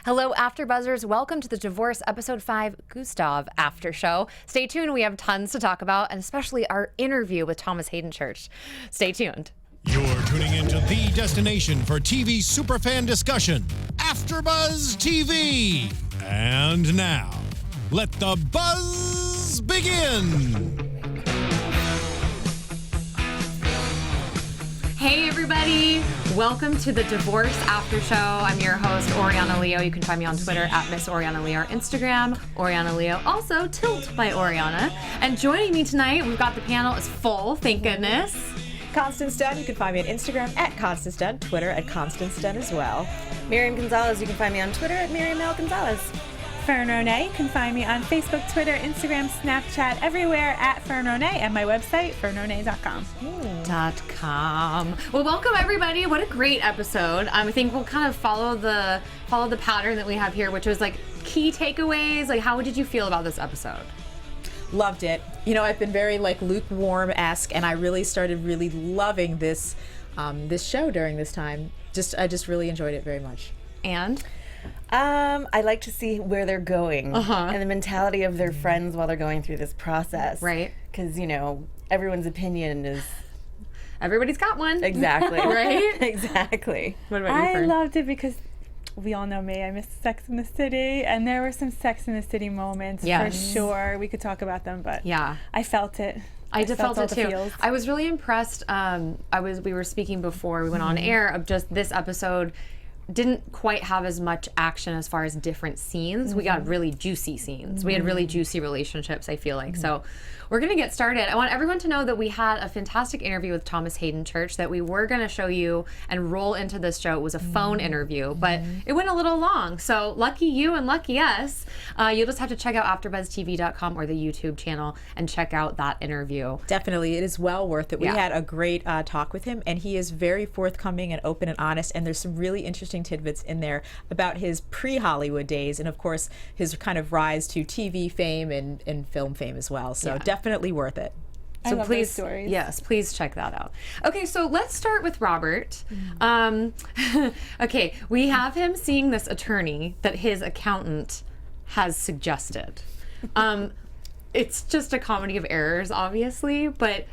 Hello, AfterBuzzers. Welcome to the Divorce Episode 5 Gustav After Show. Stay tuned. We have tons to talk about, and especially our interview with Thomas Haden Church. Stay tuned. You're tuning into the destination for TV superfan discussion, AfterBuzz TV. And now, let the buzz begin. Hey, everybody. Welcome to the Divorce After Show. I'm your host, Oriana Leo. You can find me on Twitter at Miss Oriana Leo, Instagram, Oriana Leo, also Tilt by Oriana. And joining me tonight, we've got the panel is full, thank goodness. Constance Dunn, you can find me on Instagram at Constance Dunn, Twitter at Constance Dunn as well. Miriam Gonzalez, you can find me on Twitter at Miriam Gonzalez. Fern Ronay, you can find me on Facebook, Twitter, Instagram, Snapchat, everywhere at Fern Ronay, and my website, fernronay.com. Well, welcome everybody. What a great episode. I think we'll kind of follow the pattern that we have here, which was like key takeaways. Like, how did you feel about this episode? Loved it. You know, I've been very like lukewarm-esque, and I really started really loving this this show during this time. I just really enjoyed it very much. And I like to see where they're going and the mentality of their friends while they're going through this process. Right. Because, you know, everyone's opinion is... Everybody's got one. Exactly. Right? Exactly. What about you, I Fern? loved it because we all know me. I miss Sex in the City, and there were some Sex in the City moments for sure. We could talk about them, but yeah, I felt it. I felt it too. Feels. I was really impressed. We were speaking before we went on air of just this episode didn't quite have as much action as far as different scenes. We got really juicy scenes. We had really juicy relationships, I feel like. So we're going to get started. I want everyone to know that we had a fantastic interview with Thomas Haden Church that we were going to show you and roll into this show. It was a phone interview, but it went a little long. So lucky you and lucky us. You'll just have to check out AfterBuzzTV.com or the YouTube channel and check out that interview. Definitely. It is well worth it. We Yeah. had a great talk with him, and he is very forthcoming and open and honest, and there's some really interesting tidbits in there about his pre-Hollywood days and, of course, his kind of rise to TV fame and film fame as well. So definitely worth it. I So love please, those stories. yes, please check that out. Okay, so let's start with Robert. Okay, we have him seeing this attorney that his accountant has suggested. It's just a comedy of errors, obviously, but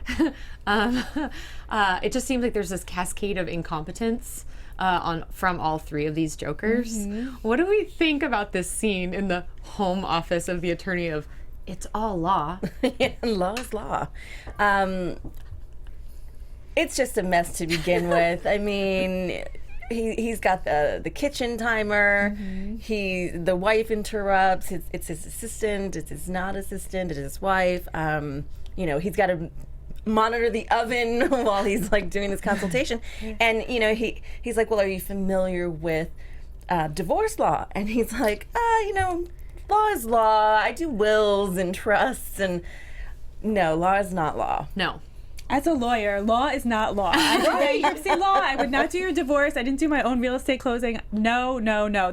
it just seems like there's this cascade of incompetence from all three of these jokers. What do we think about this scene in the home office of the attorney of it's all law? Yeah, law is law. It's just a mess to begin with. I mean, he's got the kitchen timer. The wife interrupts. It's his assistant. It's his not assistant. It's his wife. You know, he's got to monitor the oven while he's like doing this consultation. And you know, he's like, well, are you familiar with divorce law? And he's like, you know, law is law. I do wills and trusts, and no, law is not law. No. As a lawyer, law is not law. I did bankruptcy law. I would not do your divorce. I didn't do my own real estate closing. No.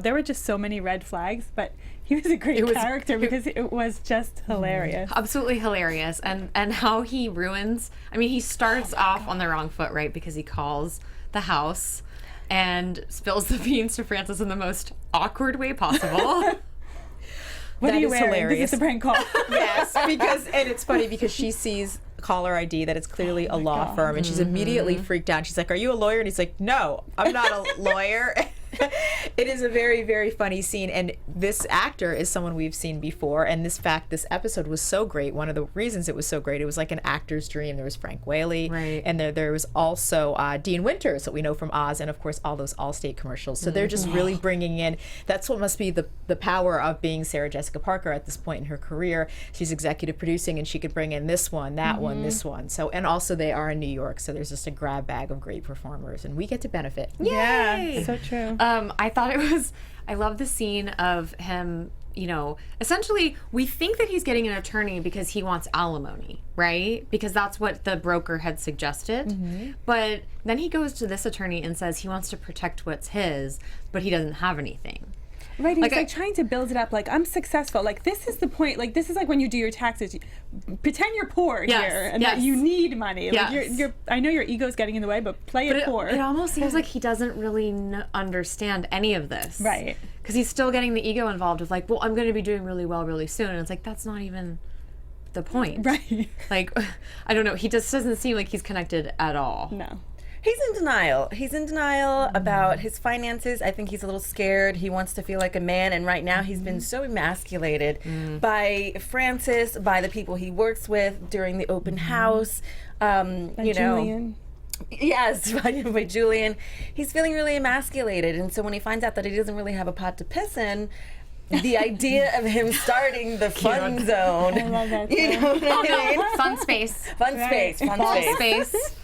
There were just so many red flags, but he was a great character because it was just hilarious. Absolutely hilarious. And how he ruins, I mean, he starts off on the wrong foot, right? Because he calls the house and spills the beans to Frances in the most awkward way possible. What are you wearing? Hilarious. This is a prank call. Yes, and it's funny because she sees caller ID that it's clearly a law firm, and she's immediately freaked out. She's like, "Are you a lawyer?" And he's like, "No, I'm not a lawyer." It is a very, very funny scene, and this actor is someone we've seen before, and this episode was so great. One of the reasons it was so great, it was like an actor's dream. There was Frank Whaley, right, and there was also Dean Winters that we know from Oz, and of course all those Allstate commercials. So they're just really bringing in, that's what must be the power of being Sarah Jessica Parker at this point in her career. She's executive producing, and she could bring in this one, that one, this one. So, and also they are in New York, so there's just a grab bag of great performers, and we get to benefit. Yeah, so true. I thought I love the scene of him, you know, essentially we think that he's getting an attorney because he wants alimony, right? Because that's what the broker had suggested. But then he goes to this attorney and says he wants to protect what's his, but he doesn't have anything. Right, he's Like, like trying to build it up like, I'm successful. Like, this is the point. Like, this is like when you do your taxes. Pretend you're poor here and that you need money. Like, you're I know your ego's getting in the way, but play it poor. It almost seems like he doesn't really understand any of this. Right. Because he's still getting the ego involved of like, well, I'm going to be doing really well really soon. And it's like, that's not even the point. Right. Like, I don't know. He just doesn't seem like he's connected at all. No. He's in denial. He's in denial about his finances. I think he's a little scared. He wants to feel like a man, and right now he's been so emasculated by Francis, by the people he works with during the open house. Julian. Yes, by Julian. He's feeling really emasculated, and so when he finds out that he doesn't really have a pot to piss in, the idea of him starting the fun zone, I love that. you know what I mean? Fun space. Fun space, fun space. Space.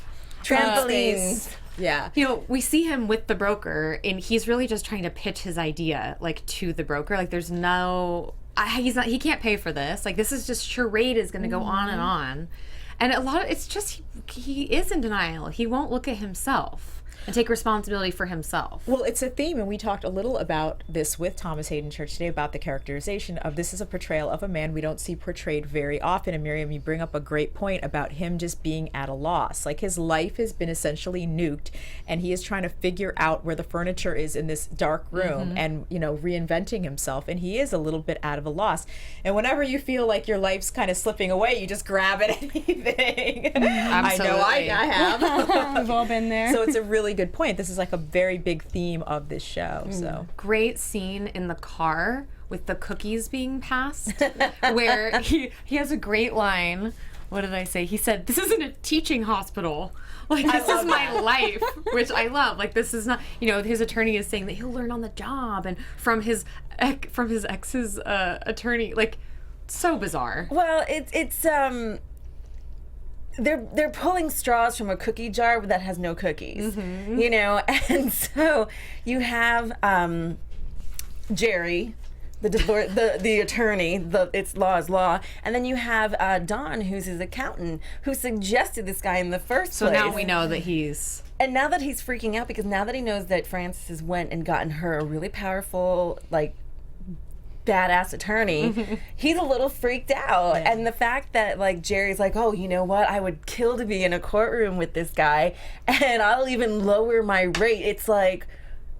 Trampolines. Yeah. You know, we see him with the broker, and he's really just trying to pitch his idea, like, to the broker. Like, there's no, he can't pay for this. Like, this is just charade is going to go on and on. And a lot of, it's just, he is in denial. He won't look at himself and take responsibility for himself. Well, it's a theme, and we talked a little about this with Thomas Haden Church today about the characterization of this is a portrayal of a man we don't see portrayed very often. And Miriam, you bring up a great point about him just being at a loss. Like, his life has been essentially nuked, and he is trying to figure out where the furniture is in this dark room and, you know, reinventing himself. And he is a little bit out of a loss. And whenever you feel like your life's kind of slipping away, you just grab at anything. Absolutely. I know I have. We've all been there. So it's a really good point. This is like a very big theme of this show. So Great scene in the car with the cookies being passed, where he has a great line. What did I say? He said, "This isn't a teaching hospital. Like, this is my life," which I love. Like, this is not, you know, his attorney is saying that he'll learn on the job, and from his ex's attorney, like, so bizarre. Well, it's they're pulling straws from a cookie jar that has no cookies, you know, and so you have Jerry, the attorney, it's law is law, and then you have Don, who's his accountant, who suggested this guy in the first So place. now we know that he's. And now that he's freaking out because now that he knows that Francis has went and gotten her a really powerful, like, badass attorney, he's a little freaked out. Yeah. And the fact that, like, Jerry's like, oh, you know what, I would kill to be in a courtroom with this guy, and I'll even lower my rate. It's like,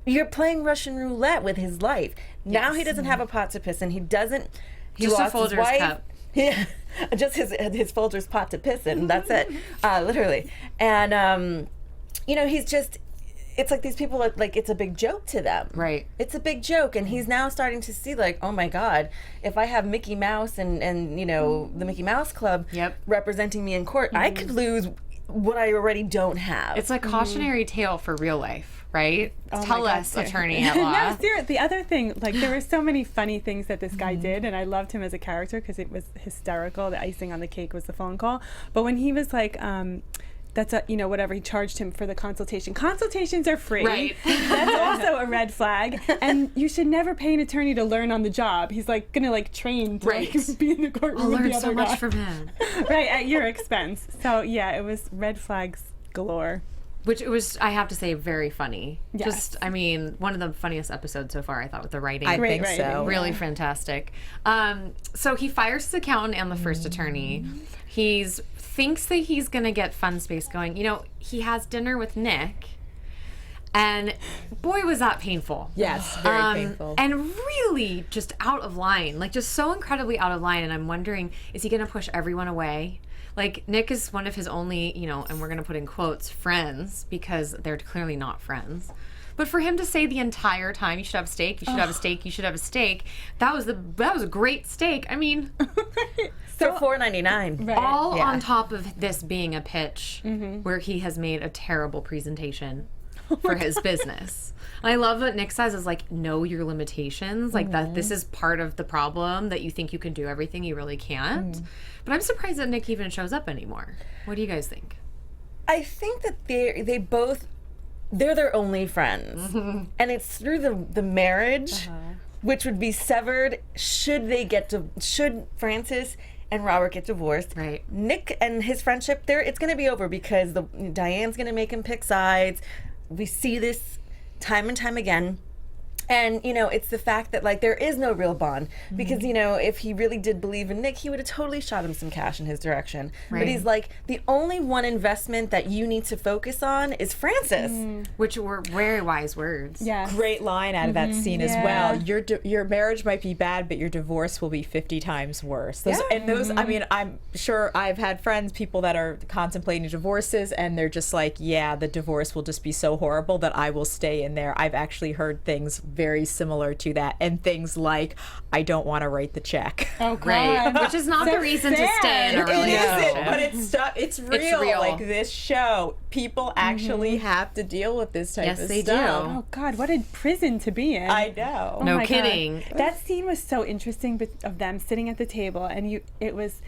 you're playing Russian roulette with his life. Now he doesn't have a pot to piss in. He doesn't. He Just lost a Folgers his wife. cup. Yeah, just his Folgers pot to piss in. That's it, literally. And you know, he's just. It's like these people are like, it's a big joke to them. Right. It's a big joke. And he's now starting to see, like, oh my God, if I have Mickey Mouse and you know, the Mickey Mouse Club representing me in court, I could lose what I already don't have. It's a cautionary tale for real life, right? Tell us, attorney at law. No, seriously, the other thing, like, there were so many funny things that this guy did, and I loved him as a character because it was hysterical. The icing on the cake was the phone call. But when he was like, that's a, you know, whatever, he charged him for the consultation. Consultations are free. Right. That's also a red flag. And you should never pay an attorney to learn on the job. He's like gonna like train to like, be in the courtroom I'll with learn the other so much guy. from him. Right, at your expense. So yeah, it was red flags galore. Which it was, I have to say, very funny. Yes. Just, I mean, one of the funniest episodes so far, I thought, with the writing. I think Great so. writing, Really fantastic. So he fires his accountant and the first attorney. He's thinks that he's going to get Fun Space going. You know, he has dinner with Nick, and boy, was that painful. yes, very painful. And really just out of line, like just so incredibly out of line. And I'm wondering, is he going to push everyone away? Like, Nick is one of his only, you know, and we're going to put in quotes, friends, because they're clearly not friends. But for him to say the entire time, you should have a steak, you should have a steak, you should have a steak, that was a great steak. I mean, for $4.99. Right. all Yeah. on top of this being a pitch where he has made a terrible presentation for his business. And I love what Nick says is like, know your limitations. Like that this is part of the problem, that you think you can do everything, you really can't. But I'm surprised that Nick even shows up anymore. What do you guys think? I think that they're their only friends. And it's through the marriage, which would be severed should Francis and Robert get divorced. Right. Nick and his friendship, it's going to be over because Diane's going to make him pick sides. We see this time and time again. And, it's the fact that, like, there is no real bond. Because, if he really did believe in Nick, he would have totally shot him some cash in his direction. Right. But he's like, the only one investment that you need to focus on is Frances. Which were very wise words. Yeah. Great line out of that scene as well. Your marriage might be bad, but your divorce will be 50 times worse. I mean, I'm sure I've had friends, people that are contemplating divorces, and they're just like, yeah, the divorce will just be so horrible that I will stay in there. I've actually heard things very similar to that, and things like, I don't want to write the check. Oh, God. Right. Which is not the reason to stay in a It relationship. isn't, but it's real. real. Like this show, people actually have to deal with this type Yes, of they stuff. do. Oh, God, what a prison to be in. I know. Oh No my God. kidding. That scene was so interesting of them sitting at the table, and it was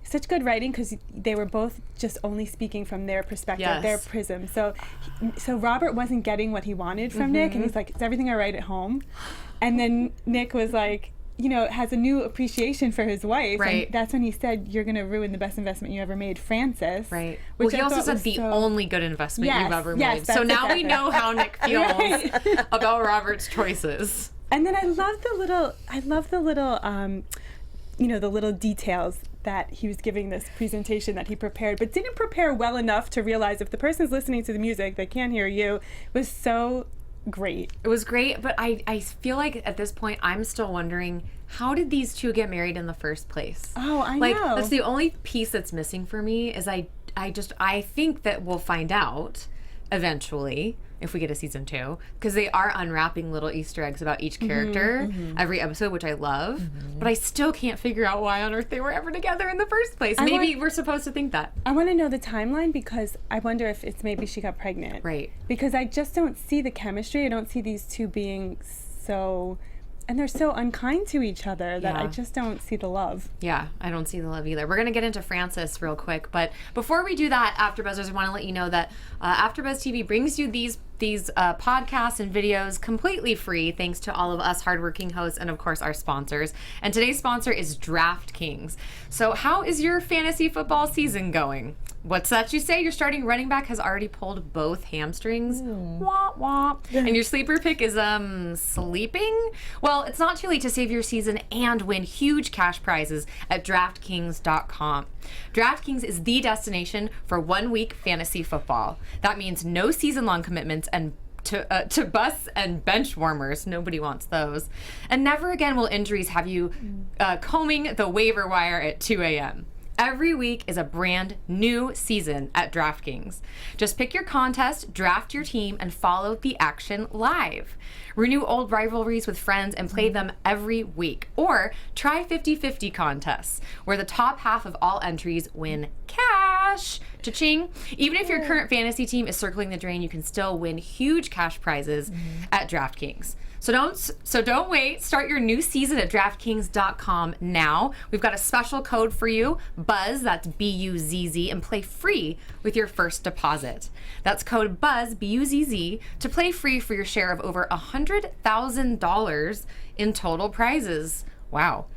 such good writing because they were both just only speaking from their perspective, Yes. their prism. So Robert wasn't getting what he wanted from Nick, and he's like, "Is everything all right at home?" And then Nick was like, has a new appreciation for his wife. Right. And that's when he said, "You're going to ruin the best investment you ever made, Frances." Right. Which Well, he I also thought said was the so- only good investment Yes, you've ever yes, made. that's So now we exactly. know how Nick feels Right. about Robert's choices. And then I love the little, the little details that he was giving this presentation that he prepared, but didn't prepare well enough to realize if the person's listening to the music, they can't hear you. It was so great. It was great, but I feel like at this point I'm still wondering, how did these two get married in the first place? Oh, I Like, know. that's the only piece that's missing for me is I think that we'll find out eventually if we get a season 2, because they are unwrapping little Easter eggs about each character every episode, which I love, but I still can't figure out why on earth they were ever together in the first place. Maybe we're supposed to think that. I want to know the timeline because I wonder if it's maybe she got pregnant. Right. Because I just don't see the chemistry. I don't see these two being so, and they're so unkind to each other that I Yeah. just don't see the love. Yeah, I don't see the love either. We're going to get into Frances real quick, but before we do that, AfterBuzzers, I want to let you know that AfterBuzz TV brings you these podcasts and videos completely free, thanks to all of us hardworking hosts and, of course, our sponsors. And today's sponsor is DraftKings. So how is your fantasy football season going? What's that you say? Your starting running back has already pulled both hamstrings. Wah, wah. And your sleeper pick is sleeping? Well, it's not too late to save your season and win huge cash prizes at DraftKings.com. DraftKings is the destination for 1 week fantasy football. That means no season-long commitments and to bus and bench warmers. Nobody wants those. And never again will injuries have you combing the waiver wire at 2 a.m. Every week is a brand new season at DraftKings. Just pick your contest, draft your team, and follow the action live. Renew old rivalries with friends and play them every week. Or try 50-50 contests, where the top half of all entries win cash. Cha-ching. Even if your current fantasy team is circling the drain, you can still win huge cash prizes at DraftKings. So don't wait. Start your new season at DraftKings.com now. We've got a special code for you, BUZZ, that's B-U-Z-Z, and play free with your first deposit. That's code BUZZ, B-U-Z-Z, to play free for your share of over $100,000 in total prizes. Wow.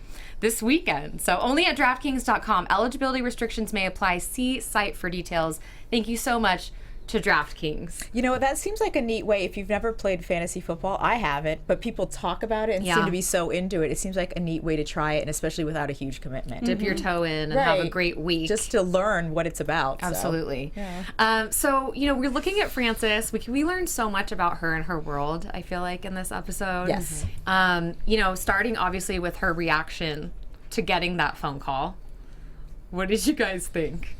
This weekend. So only at DraftKings.com. Eligibility restrictions may apply. See site for details. Thank you so much to DraftKings. You know, that seems like a neat way. If you've never played fantasy football, I haven't, but people talk about it and seem to be so into it. It seems like a neat way to try it, and especially without a huge commitment. Dip your toe in and have a great week. Just to learn what it's about. Absolutely. So, we're looking at Frances. We learned so much about her and her world, I feel like, in this episode. Yes. Starting obviously with her reaction to getting that phone call. What did you guys think?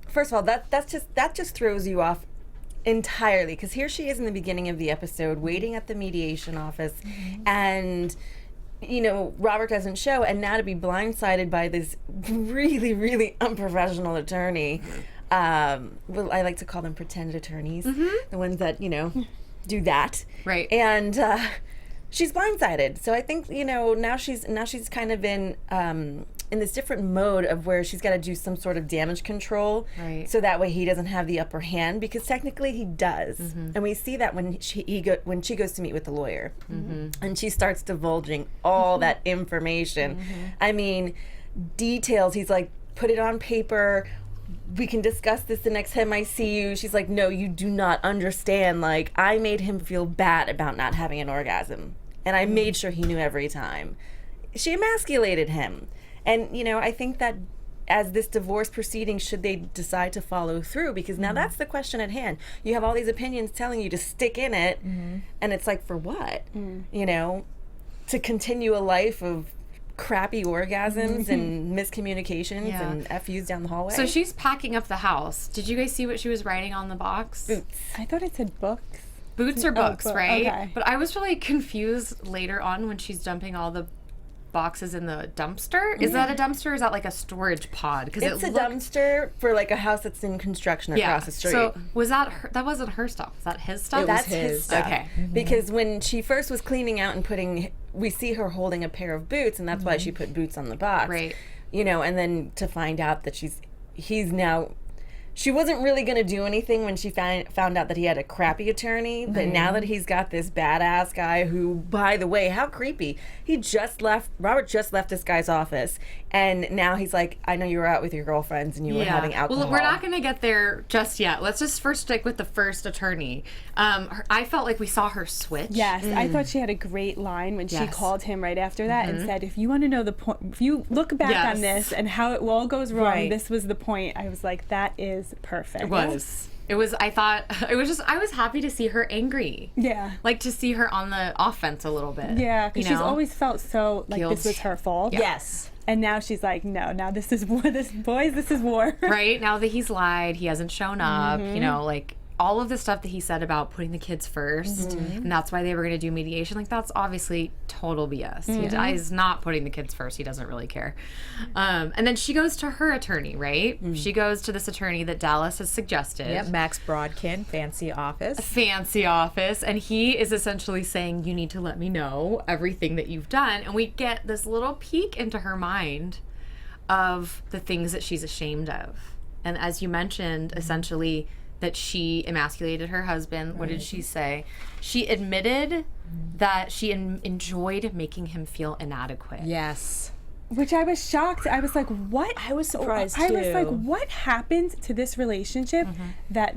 First of all, that just throws you off entirely, because here she is in the beginning of the episode waiting at the mediation office, and Robert doesn't show, and now to be blindsided by this really, really unprofessional attorney. Well, I like to call them pretend attorneys, the ones that do that, Right. And she's blindsided. So I think now she's kind of in this different mode of where she's got to do some sort of damage control, Right. so that way he doesn't have the upper hand, because technically he does, and we see that when she goes to meet with the lawyer, and she starts divulging all that information. I mean, details. He's like, put it on paper. we can discuss this the next time I see you. She's like, no, you do not understand. Like, I made him feel bad about not having an orgasm. And I made sure he knew every time. She emasculated him. And, you know, I think that as this divorce proceeding, should they decide to follow through? Because now that's the question at hand. You have all these opinions telling you to stick in it. And it's like, for what? You know, to continue a life of crappy orgasms and miscommunications and FUs down the hallway. So she's packing up the house. Did you guys see what she was writing on the box? Boots. I thought it said books. Boots or books, right? Okay. But I was really confused later on when she's dumping all the boxes in the dumpster. Is that a dumpster or is that like a storage pod? Because It's a dumpster for like a house that's in construction across the street. So was that her, that wasn't her stuff? Was that his stuff? That's his stuff. Okay. Because when she first was cleaning out and putting, we see her holding a pair of boots, and that's why she put boots on the box. Right. You know, and then to find out that he's now, she wasn't really going to do anything when she found out that he had a crappy attorney, but now that he's got this badass guy who, by the way, how creepy. Robert just left this guy's office, and now he's like, I know you were out with your girlfriends and you were having alcohol. Well, we're not going to get there just yet. Let's just first stick with the first attorney. I felt like we saw her switch. Yes, I thought she had a great line when she called him right after that and said, if you want to know the point, if you look back on this and how it all goes wrong, this was the point. I was like, that is perfect. It was. I thought, I was happy to see her angry. Yeah. Like to see her on the offense a little bit. Yeah, because she's always felt so like this was her fault. Yeah. Yes. And now she's like, no, now this is war. This is war. Right? Now that he's lied, he hasn't shown up, you know, like all of the stuff that he said about putting the kids first, and that's why they were going to do mediation, like that's obviously total BS. He's not putting the kids first. He doesn't really care. And then she goes to her attorney, right? She goes to this attorney that Dallas has suggested. Yep, Max Brodkin, fancy office. And he is essentially saying, you need to let me know everything that you've done. And we get this little peek into her mind of the things that she's ashamed of. And as you mentioned, essentially, that she emasculated her husband. What did she say? She admitted that she enjoyed making him feel inadequate. Yes. Which I was shocked. I was like, what? I was surprised I too. was like, what happened to this relationship that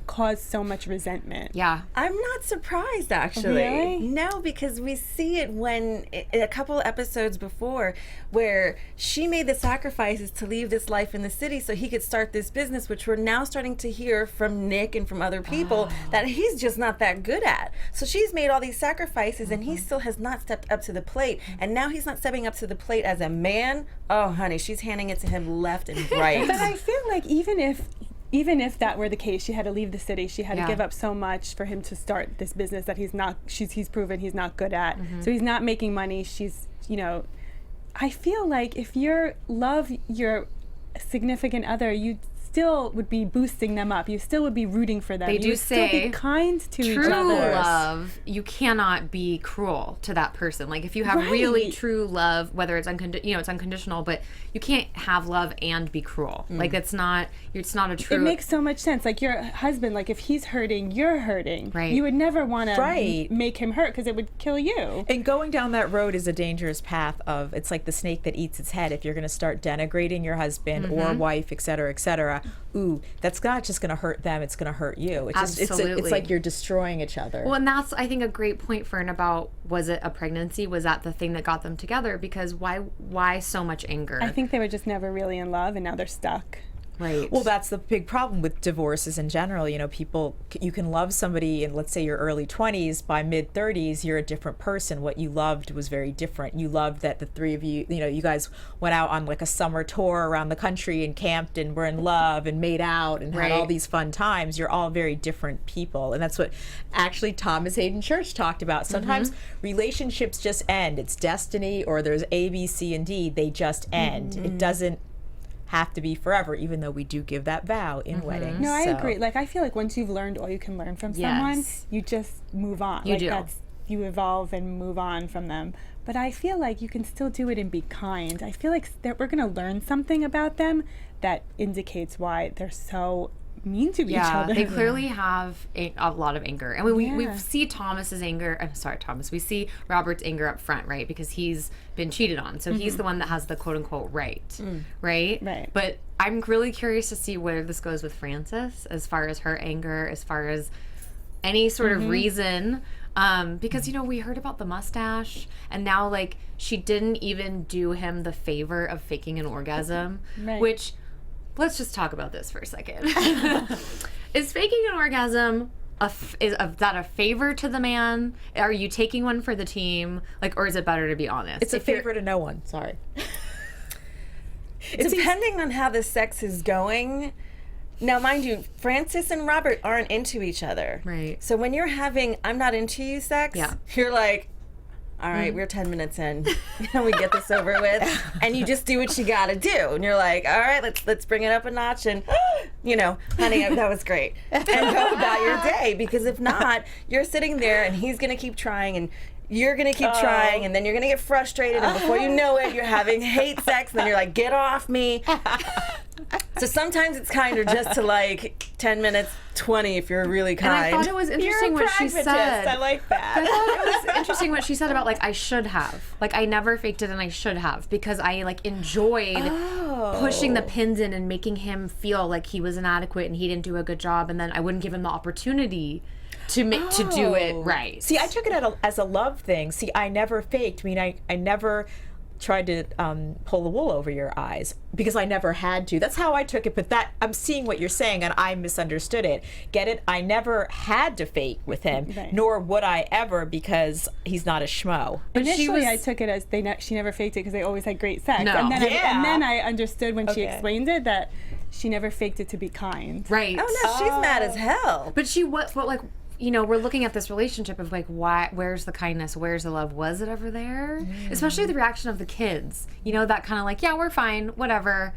caused so much resentment? Yeah. I'm not surprised, actually. Really? No, because we see it when, in a couple episodes before, where she made the sacrifices to leave this life in the city so he could start this business, which we're now starting to hear from Nick and from other people that he's just not that good at. So she's made all these sacrifices, and he still has not stepped up to the plate. And now he's not stepping up to the plate as a man. Oh, honey, she's handing it to him left and right. But I feel like even if that were the case, she had to leave the city. She had to give up so much for him to start this business that he's proven he's not good at. So he's not making money. She's, you know, I feel like if you love your significant other, you still would be boosting them up. You still would be rooting for them. They do would still say be kind to each true other. love, you cannot be cruel to that person. Like if you have really true love, whether it's it's unconditional, but you can't have love and be cruel. Like it's not a true. It makes so much sense. Like your husband, like if he's hurting, you're hurting. Right. You would never want Right. to make him hurt because it would kill you. And going down that road is a dangerous path of, it's like the snake that eats its head. If you're going to start denigrating your husband or wife, et cetera, ooh, that's not just going to hurt them, it's going to hurt you. It's just, Absolutely. it's like you're destroying each other. Well, and that's, I think, a great point, Fern, about was it a pregnancy? Was that the thing that got them together? Because why so much anger? I think they were just never really in love, and now they're stuck. Right. Well, that's the big problem with divorces in general. You know, you can love somebody in, let's say, your early 20s. By mid 30s, you're a different person. What you loved was very different. You loved that the three of you, you guys went out on like a summer tour around the country and camped and were in love and made out and had all these fun times. You're all very different people. And that's what actually Thomas Haden Church talked about. Sometimes relationships just end. It's destiny, or there's A, B, C, and D. They just end. It doesn't have to be forever, even though we do give that vow in weddings. No, I agree. Like I feel like once you've learned all you can learn from someone, you just move on. You like do. You evolve and move on from them. But I feel like you can still do it and be kind. I feel like that we're going to learn something about them that indicates why they're so mean to each Yeah, other. they clearly have a lot of anger. And we Yeah. see Thomas's anger. I'm sorry, Thomas. We see Robert's anger up front, right? Because he's been cheated on. So he's the one that has the quote unquote right, right? Right. But I'm really curious to see where this goes with Frances as far as her anger, as far as any sort of reason. Because, we heard about the mustache, and now, like, she didn't even do him the favor of faking an orgasm, Right. which... Let's just talk about this for a second. Is faking an orgasm is that a favor to the man? Are you taking one for the team? Like, or is it better to be honest? It's a favor to no one. Sorry. Depending on how the sex is going. Now, mind you, Frances and Robert aren't into each other. Right. So when you're having "I'm not into you" sex, Yeah. you're like, all right, we're 10 minutes in, and we get this over with, and you just do what you gotta do, and you're like, all right, let's bring it up a notch, and honey, that was great, and go about your day, because if not, you're sitting there, and he's gonna keep trying, and you're gonna keep trying, and then you're gonna get frustrated, and before you know it, you're having hate sex, and then you're like, get off me. So sometimes it's kinder just to, like, 10 minutes, 20 if you're really kind. And I thought it was interesting what she said. I like that. I thought it was interesting what she said about, like, I should have. Like, I never faked it and I should have, because I, like, enjoyed pushing the pins in and making him feel like he was inadequate and he didn't do a good job, and then I wouldn't give him the opportunity to do it right. See, I took it as a love thing. See, I never faked. I mean, I never tried to pull the wool over your eyes, because I never had to. That's how I took it. But I'm seeing what you're saying, and I misunderstood it. Get it? I never had to fake with him, Right. nor would I ever, because he's not a schmo. Initially, I took it as she never faked it because they always had great sex. No. And then, Yeah. and then I understood when she Okay. explained it that she never faked it to be kind. Right. Oh, no, she's mad as hell. But we're looking at this relationship of, like, where's the kindness? Where's the love? Was it ever there? Especially the reaction of the kids. That kind of like, yeah, we're fine, whatever.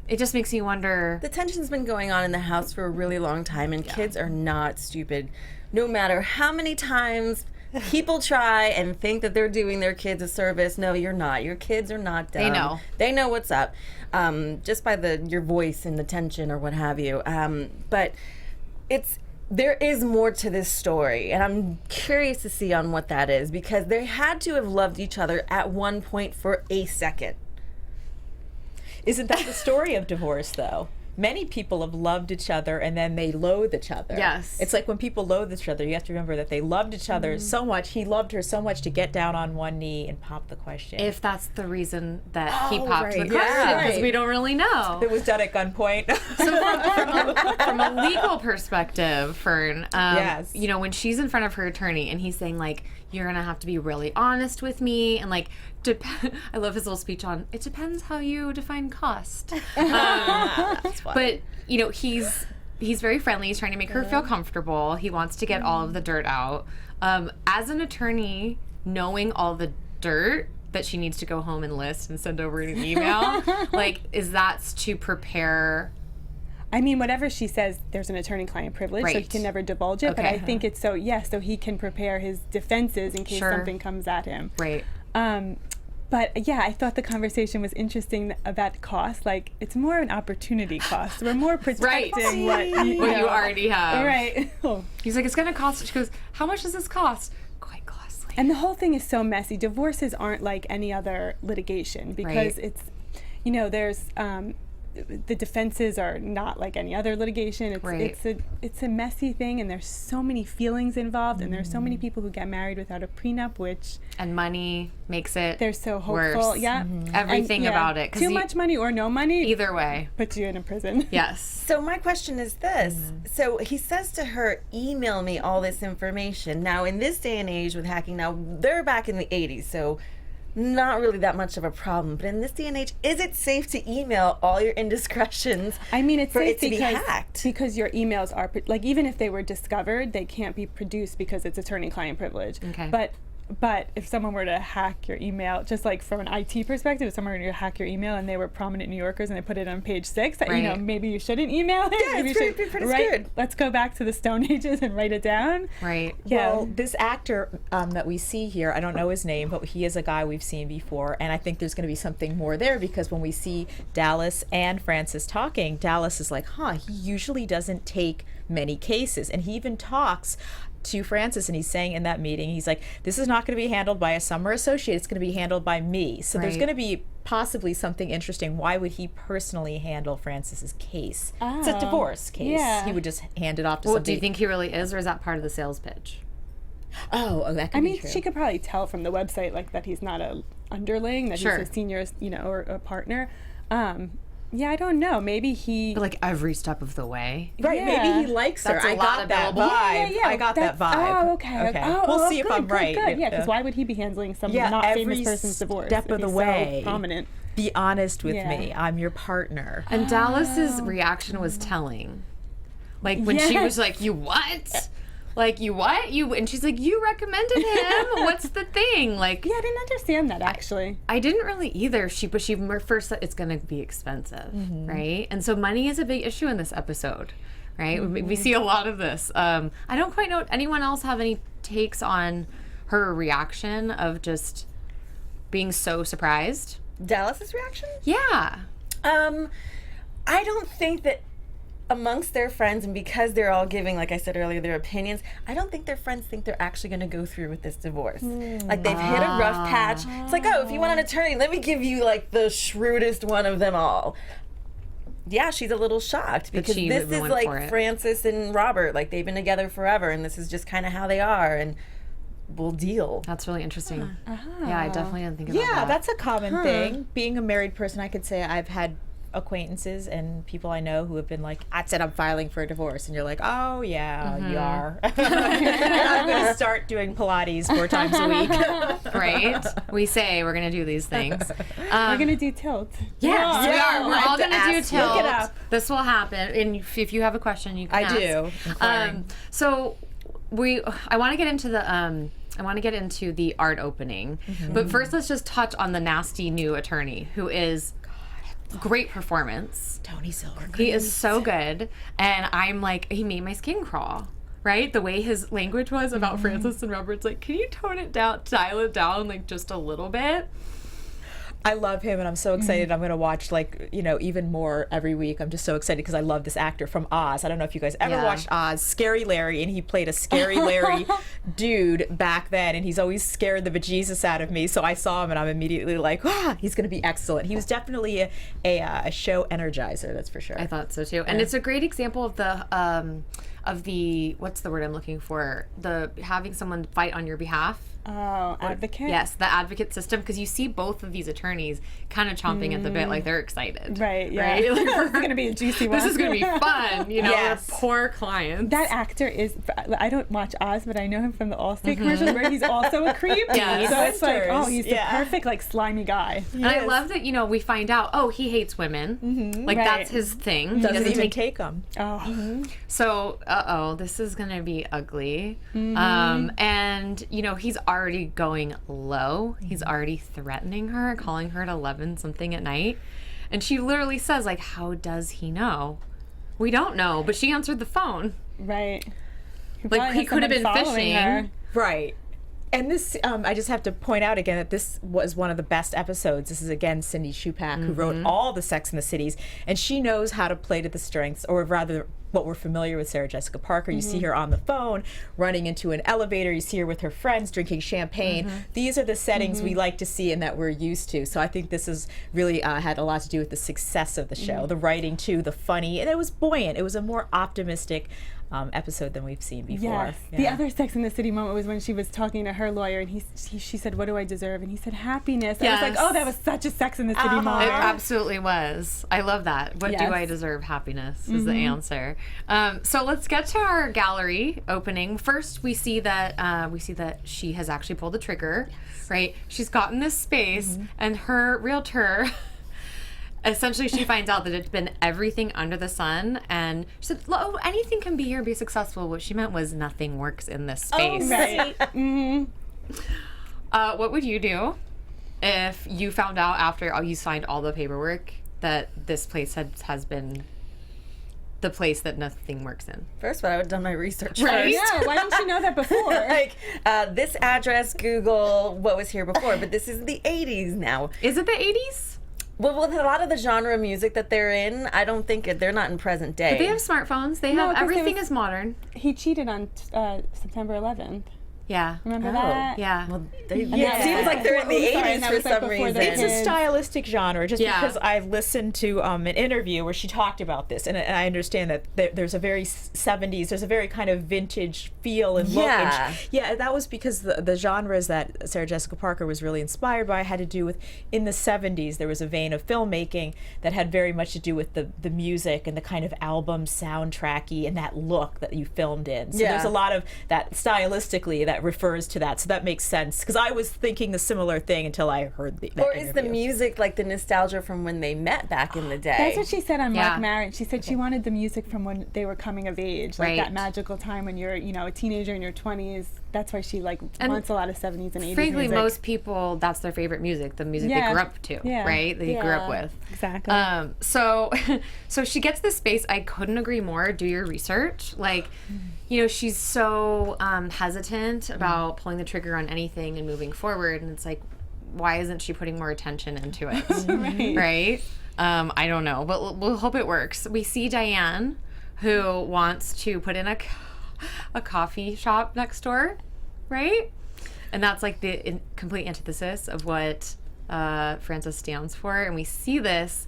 It just makes me wonder. The tension's been going on in the house for a really long time, and kids are not stupid. No matter how many times people try and think that they're doing their kids a service, no, you're not. Your kids are not dumb. They know. They know what's up, just by your voice and the tension or what have you. But there is more to this story, and I'm curious to see on what that is, because they had to have loved each other at one point for a second. Isn't that the story of divorce, though? Many people have loved each other and then they loathe each other. Yes. It's like when people loathe each other, you have to remember that they loved each other so much. He loved her so much to get down on one knee and pop the question. If that's the reason that he popped right. the question, Yeah. because we don't really know. it was done at gunpoint. From a legal perspective, Fern, Yes. when she's in front of her attorney and he's saying, like, you're going to have to be really honest with me, and, like, I love his little speech on, it depends how you define cost. But, he's very friendly. He's trying to make her feel comfortable. He wants to get all of the dirt out. As an attorney, knowing all the dirt that she needs to go home and list and send over in an email, like, is that to prepare... I mean, whatever she says, there's an attorney-client privilege, so he Right. can never divulge it. But Okay. I think it's so he can prepare his defenses in case Sure. something comes at him. Right. But yeah, I thought the conversation was interesting about cost. Like, it's more an opportunity cost. We're more protecting what you already have. Right. Oh. He's like, it's going to cost. She goes, how much does this cost? Quite costly. And the whole thing is so messy. Divorces aren't like any other litigation because Right. it's, there's the defenses are not like any other litigation. It's Right. it's a messy thing, and there's so many feelings involved, and there's so many people who get married without a prenup, which And money makes it they're so hopeful. worse. Yeah, Everything And, about it. 'Cause Too much money or no money Either way. puts you in a prison. Yes. So my question is this. So he says to her, email me all this information. Now, in this day and age with hacking, now they're back in the 80s, so not really that much of a problem. But in this day and age, is it safe to email all your indiscretions I mean, it's for safe it to be because, hacked? because your emails are, like, even if they were discovered, they can't be produced because it's attorney-client privilege. Okay. But But if someone were to hack your email, just like from an IT perspective, if someone were to hack your email and they were prominent New Yorkers and they put it on page 6, that, you know, maybe you shouldn't email it. Yeah, maybe it's you pretty write, good. Let's go back to the Stone Ages and write it down. Right. Yeah. Well, this actor that we see here, I don't know his name, but he is a guy we've seen before, and I think there's going to be something more there, because when we see Dallas and Francis talking, Dallas is like, he usually doesn't take many cases, and he even talks to Francis, and he's saying in that meeting, he's like, this is not going to be handled by a summer associate, it's going to be handled by me. So there's going to be possibly something interesting. Why would he personally handle Francis's case? It's a divorce case. Yeah. He would just hand it off to Well, somebody. do you think he really is, or is that part of the sales pitch? Oh, that could I be mean, true. she could probably tell from the website, like, that he's not a underling, that Sure. he's a senior, you know, or a partner. Yeah, I don't know. Maybe he. But like every step of the way. Right, Yeah. maybe he likes her. That's a I lot got of that billable. vibe. Yeah, I got that vibe. Oh, okay. Oh, we'll see if good, I'm right. Good. Yeah, because why would he be handling some not every famous person's divorce? step if of the he's way. So prominent. Be honest with Yeah. me. I'm your partner. And Dallas's reaction was telling. Like when she was like, "You what? Like you what? You?" And she's like, "You recommended him. What's the thing?" Like, Yeah, I didn't understand that actually. I didn't really either. She first said it's going to be expensive, right? And so money is a big issue in this episode, right? We see a lot of this. I don't quite know. Anyone else have any takes on her reaction of just being so surprised? Dallas's reaction? Yeah. I don't think that amongst their friends, and because they're all giving, like I said earlier, their opinions, I don't think their friends think they're actually going to go through with this divorce. Like, they've hit a rough patch. It's like, oh, if you want an attorney, let me give you, like, the shrewdest one of them all. Yeah, she's a little shocked, because she this is went for like it. Francis and Robert. Like, they've been together forever, and this is just kind of how they are, and we'll deal. That's really interesting. Yeah, I definitely didn't think about that. Yeah, that's a common thing. Being a married person, I could say I've had acquaintances and people I know who have been like, I said I'm filing for a divorce, and you're like, oh yeah, you are. I'm going to start doing Pilates 4 times a week. Right? We say we're going to do these things. We're gonna do tilt. Yes, we are. We're all going to do ask. Look it tilt. up. This will happen. And if you have a question, you can I ask. do. Inquiring. So I want to get into the art opening. But first, let's just touch on the nasty new attorney, who is great performance. Tony Silver. He is so good. And I'm like, he made my skin crawl. Right? The way his language was about Francis and Robert's like, can you tone it down, dial it down like just a little bit? I love him, and I'm so excited. I'm going to watch, like, you know, even more every week. I'm just so excited because I love this actor from Oz. I don't know if you guys ever Yeah. watched Oz. Scary Larry, and he played a Scary Larry dude back then, and he's always scared the bejesus out of me. So I saw him, and I'm immediately like, he's going to be excellent. He was definitely a show energizer, that's for sure. I thought so too. And it's a great example of the what's the word I'm looking for? The having someone fight on your behalf. Oh, advocate. Yes, the advocate system, because you see both of these attorneys kind of chomping at the bit, like they're excited. Right. Yeah. Right? Like, This is gonna be a juicy one. this is going to be fun, you know, Yes. their poor clients. That actor is. I don't watch Oz, but I know him from the Allstate commercials where he's also a creep. Yes. So it's like, oh, Sisters. he's Yeah. the perfect like slimy guy. And I love that, you know, we find out, oh, he hates women. Like, Right. that's his thing. He doesn't even take them. Oh, So, this is going to be ugly. And, you know, he's already going low. He's already threatening her, calling her at 11 something at night. And she literally says, like, how does he know? We don't know, but she answered the phone. right. Like, he could have been fishing. Right. And this, I just have to point out again that this was one of the best episodes. This is, again, Cindy Shupak, who wrote all the Sex and the Cities. And she knows how to play to the strengths, or rather, what we're familiar with Sarah Jessica Parker. You see her on the phone, running into an elevator. You see her with her friends, drinking champagne. These are the settings we like to see and that we're used to. So I think this is really had a lot to do with the success of the show. The writing, too, the funny. And it was buoyant. It was a more optimistic episode than we've seen before. Yes. The other Sex in the City moment was when she was talking to her lawyer, and she said, "What do I deserve?" And he said, "Happiness." I was like, Yes. "Oh, that was such a Sex in the City It moment." absolutely was. I love that. What do Yes. I deserve? Happiness is the answer. So let's get to our gallery opening. First, we see that she has actually pulled the trigger. Right? She's gotten this space, and her realtor. Essentially, she finds out that it's been everything under the sun, and she said, "Oh, anything can be here and be successful." What she meant was nothing works in this space. Right. What would you do if you found out after you signed all the paperwork that this place has been the place that nothing works in? First of all, I would have done my research Right? first. Yeah, why didn't you know that before? Like, this address, Google what was here before, but this is the 80s now. Is it the 80s? Well, with a lot of the genre of music that they're in, I don't think they're not in present day. But they have smartphones. They No, have 'cause everything there was- is modern. He cheated on September 11th. Yeah. Remember that? Yeah. Well, Yeah. it seems like they're in the Oh, sorry, 80s and that for was, like, some before reason. the It's a kids. stylistic genre, just Yeah. because I listened to an interview where she talked about this, and I understand that there's a very 70s, there's a very kind of vintage feel and look. Yeah. And yeah, that was because the genres that Sarah Jessica Parker was really inspired by had to do with, in the 70s, there was a vein of filmmaking that had very much to do with the music and the kind of album soundtracky and that look that you filmed in. So Yeah. there's a lot of that stylistically that refers to that, so that makes sense. Because I was thinking the similar thing until I heard that Or is the interview. music like the nostalgia from when they met back in the day? That's what she said on Yeah. Mark Maron. She said she wanted the music from when they were coming of age, like Right. that magical time when you're, a teenager in your 20s. That's why she And wants a lot of 70s and 80s Frankly, music. most people, that's their favorite music, the music they Yeah. grew up to, Yeah. right? They grew up Yeah. with. Exactly. So so she gets this space. I couldn't agree more. Do your research. Like, she's so hesitant about pulling the trigger on anything and moving forward. And it's like, why isn't she putting more attention into it? Right? I don't know, but we'll hope it works. We see Diane, who wants to put in a coffee shop next door, right? And that's like the complete antithesis of what Frances stands for. And we see this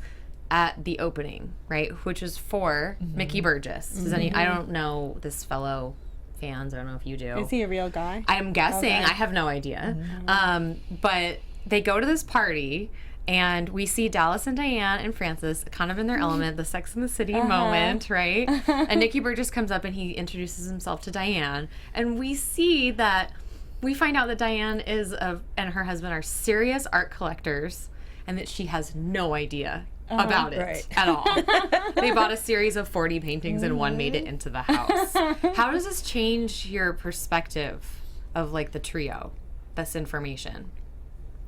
at the opening, right? Which is for Mickey Burgess. I don't know this fellow fans. I don't know if you do. Is he a real guy? I'm guessing. Okay. I have no idea. But they go to this party, and we see Dallas and Diane and Frances kind of in their element, the Sex and the City moment, right? And Mickey Burgess comes up and he introduces himself to Diane, and we find out that Diane and her husband are serious art collectors, and that she has no idea about it Right. at all. They bought a series of 40 paintings and one made it into the house. How does this change your perspective of like the trio, this information?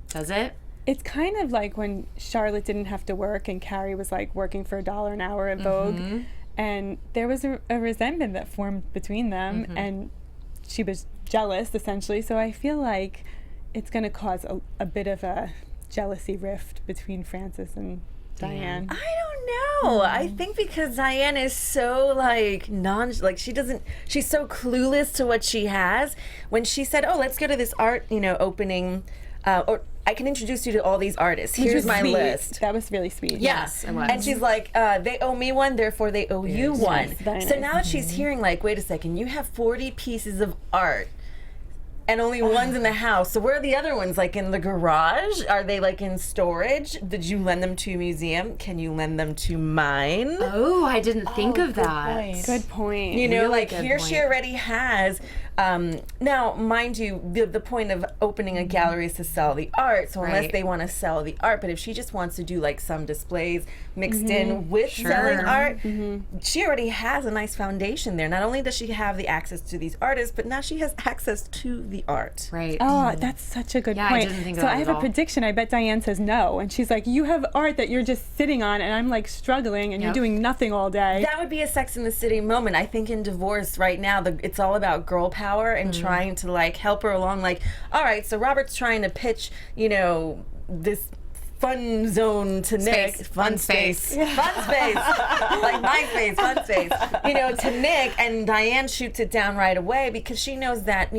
Does it? It's kind of like when Charlotte didn't have to work and Carrie was like working for $1 an hour at Vogue. And there was a resentment that formed between them, and she was jealous essentially. So I feel like it's going to cause a bit of a jealousy rift between Frances and Diane. I don't know. I think because Diane is so she's so clueless to what she has. When she said, "Oh, let's go to this art, opening, or I can introduce you to all these artists. Which Here's was my sweet. list." That was really sweet. Yes, it was. And she's like, they owe me one, therefore they owe you one. very So nice. now that she's hearing, like, wait a second, you have 40 pieces of art. And only one's in the house. So where are the other ones? Like in the garage? Are they like in storage? Did you lend them to a museum? Can you lend them to mine? Oh, I didn't think of that. Good point. You know, Really like good here she point. already has. Now, mind you, the point of opening a gallery is to sell the art. So unless Right. they want to sell the art, but if she just wants to do like some displays mixed in with selling Sure. art, she already has a nice foundation there. Not only does she have the access to these artists, but now she has access to the art. Right. Oh, that's such a good Yeah, I point. didn't think of So that I have at a all. prediction. I bet Diane says no. And she's like, you have art that you're just sitting on, and I'm like struggling, and you're Yep. doing nothing all day. That would be a Sex in the City moment. I think in divorce right now, it's all about girl power and trying to like help her along. Like, all right, so Robert's trying to pitch, this fun zone to Nick. Space. Fun space. Fun space. Like my space, fun space. To Nick, and Diane shoots it down right away because she knows that,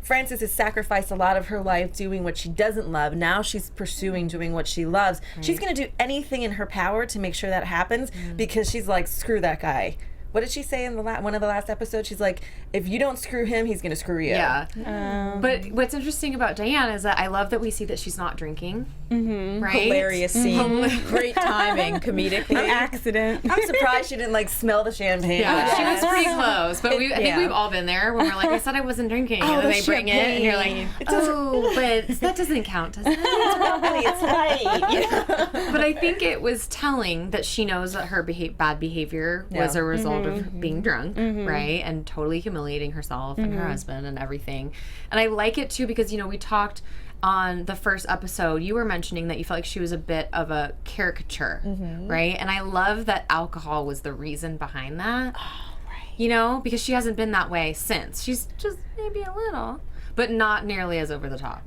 Frances has sacrificed a lot of her life doing what she doesn't love. Now she's pursuing doing what she loves. She's going to do anything in her power to make sure that happens because she's like, screw that guy. What did she say in one of the last episodes? She's like, if you don't screw him, he's going to screw you. Yeah. But what's interesting about Diane is that I love that we see that she's not drinking. Right? Hilarious scene. Great timing, comedically. Accident. I'm surprised she didn't like smell the champagne. Yeah, she was pretty close. But I think yeah. we've all been there when we're like, I said I wasn't drinking. And then they bring it, and you're like, oh, but that doesn't count, does it? It's light. But I think it was telling that she knows that her bad behavior was a result of being drunk, right? And totally humiliated. humiliating herself and her husband and everything. And I like it too because, you know, we talked on the first episode, you were mentioning that you felt like she was a bit of a caricature, right? And I love that alcohol was the reason behind that. Oh, right. You know, because she hasn't been that way since. She's just maybe a little, but not nearly as over the top.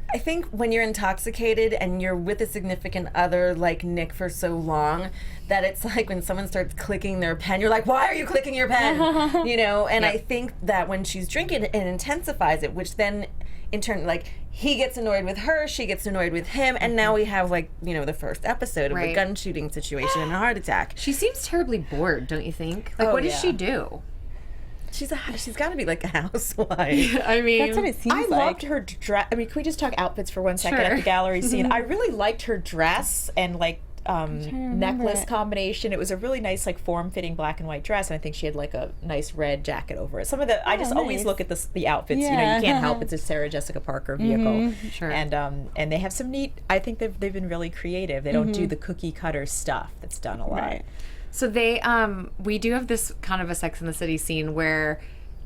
I think when you're intoxicated and you're with a significant other like Nick for so long, that it's like when someone starts clicking their pen, you're like, why are you clicking your pen? You know, and I think that when she's drinking, it intensifies it, which then in turn, like, he gets annoyed with her, she gets annoyed with him, and now we have, like, you know, the first episode of a gun shooting situation and a heart attack. She seems terribly bored, don't you think? Like, what does she do? She's got to be like a housewife. I mean, that's what it seems I loved her dress. I mean, can we just talk outfits for 1 second at the gallery scene? I really liked her dress and like necklace combination. It was a really nice, like, form-fitting black and white dress, and I think she had like a nice red jacket over it. Some of the I just always look at the outfits. You know, you can't help it's a Sarah Jessica Parker vehicle. Sure. And they have some neat. I think they've been really creative. They don't do the cookie cutter stuff that's done a lot. Right. So they, we do have this kind of a Sex and the City scene where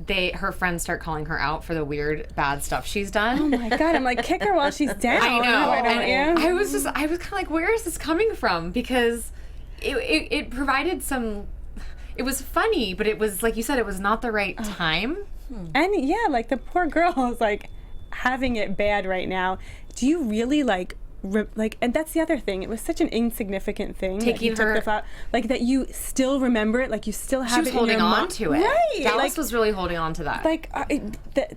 her friends start calling her out for the weird, bad stuff she's done. Oh my God, I'm like, kick her while she's down. I know. Why don't you? I was kind of like, where is this coming from? Because it provided some, it was funny, but it was, like you said, it was not the right time. And yeah, like the poor girl is like having it bad right now. Do you really like, and that's the other thing. It was such an insignificant thing. Taking her, like that you still remember it, like you still have it in your holding on to it. Right. Dallas was really holding on to that. Like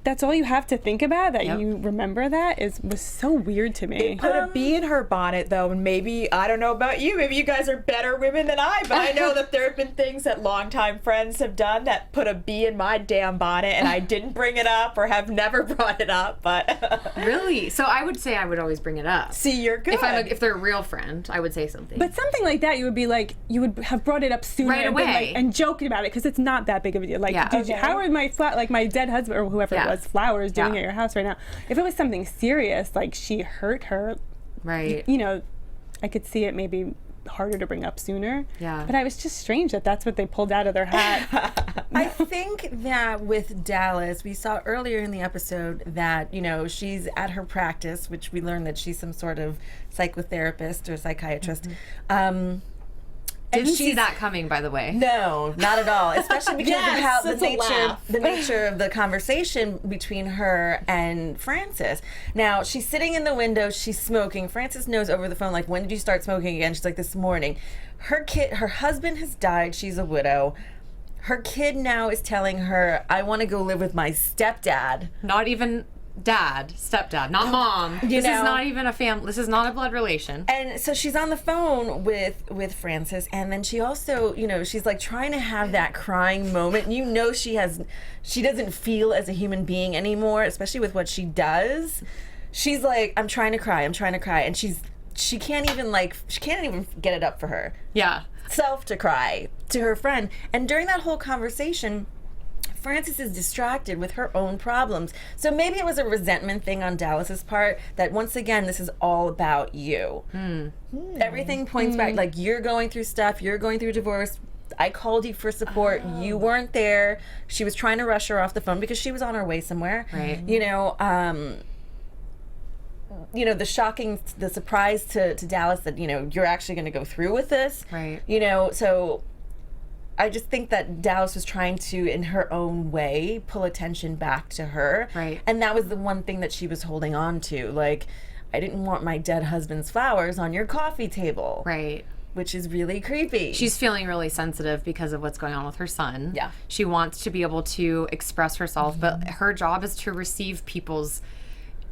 that's all you have to think about. That you remember that was so weird to me. It put a bee in her bonnet, though, and maybe, I don't know about you, maybe you guys are better women than I, but I know that there have been things that longtime friends have done that put a bee in my damn bonnet, and I didn't bring it up or have never brought it up. But really, so I would say I would always bring it up. See, you're good. If they're a real friend, I would say something. But something like that, you would be like, you would have brought it up sooner right away and joking about it because it's not that big of a deal. Like, how are my dead husband or whoever it was, flowers doing at your house right now? If it was something serious, like she hurt her, right? You know, I could see it maybe harder to bring up sooner. Yeah. But I was just strange that that's what they pulled out of their hat. I think that with Dallas, we saw earlier in the episode that, you know, she's at her practice, which we learned that she's some sort of psychotherapist or psychiatrist. Didn't see that coming, by the way. No, not at all. Especially because of how the nature of the conversation between her and Francis. Now, she's sitting in the window, she's smoking. Francis knows over the phone, like, when did you start smoking again? She's like, this morning. Her husband has died. She's a widow. Her kid now is telling her, I want to go live with my stepdad. Not even stepdad, not mom. This is not even a family. This is not a blood relation. And so she's on the phone with Francis, and then she also, you know, she's like trying to have that crying moment. You know, she doesn't feel as a human being anymore, especially with what she does. She's like, I'm trying to cry, and she can't even get it up for her. Yeah. Self to cry to her friend. And during that whole conversation, Frances is distracted with her own problems. So maybe it was a resentment thing on Dallas's part that once again, this is all about you. Everything points back, like, you're going through stuff, you're going through divorce. I called you for support. You weren't there. She was trying to rush her off the phone because she was on her way somewhere. Right. You know, the surprise to Dallas that, you know, you're actually going to go through with this. Right. You know, so I just think that Dallas was trying to, in her own way, pull attention back to her. Right. And that was the one thing that she was holding on to. Like, I didn't want my dead husband's flowers on your coffee table. Right. Which is really creepy. She's feeling really sensitive because of what's going on with her son. Yeah. She wants to be able to express herself, but her job is to receive people's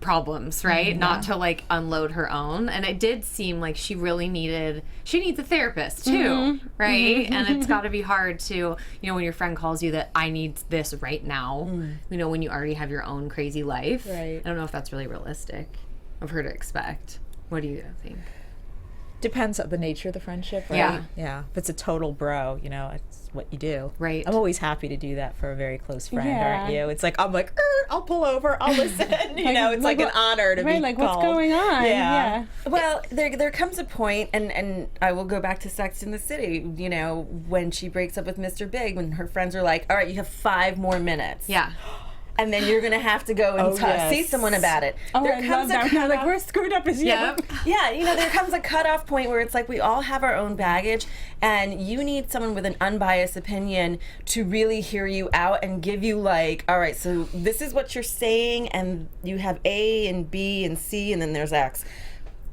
problems, right? Not to like unload her own. And it did seem like she needs a therapist too, right? And it's got to be hard to, you know, when your friend calls you that I need this right now, you know, when you already have your own crazy life. Right. I don't know if that's really realistic of her to expect. What do you think? Depends on the nature of the friendship, right? Yeah. Yeah. If it's a total bro, you know, it's what you do. Right. I'm always happy to do that for a very close friend, Yeah. aren't you? It's like, I'm like, I'll pull over, I'll listen. You know, it's like an honor to be Right, like called. what's going on? Yeah. Well, there comes a point, and I will go back to Sex in the City, you know, when she breaks up with Mr. Big, when her friends are like, all right, you have 5 more minutes. Yeah. And then you're going to have to go and see someone about it. Oh, There I comes love a that. Now, like, cutoff- we're screwed up as you. Yep. Yeah, you know, there comes a cutoff point where it's like we all have our own baggage, and you need someone with an unbiased opinion to really hear you out and give you like, all right, so this is what you're saying, and you have A and B and C, and then there's X.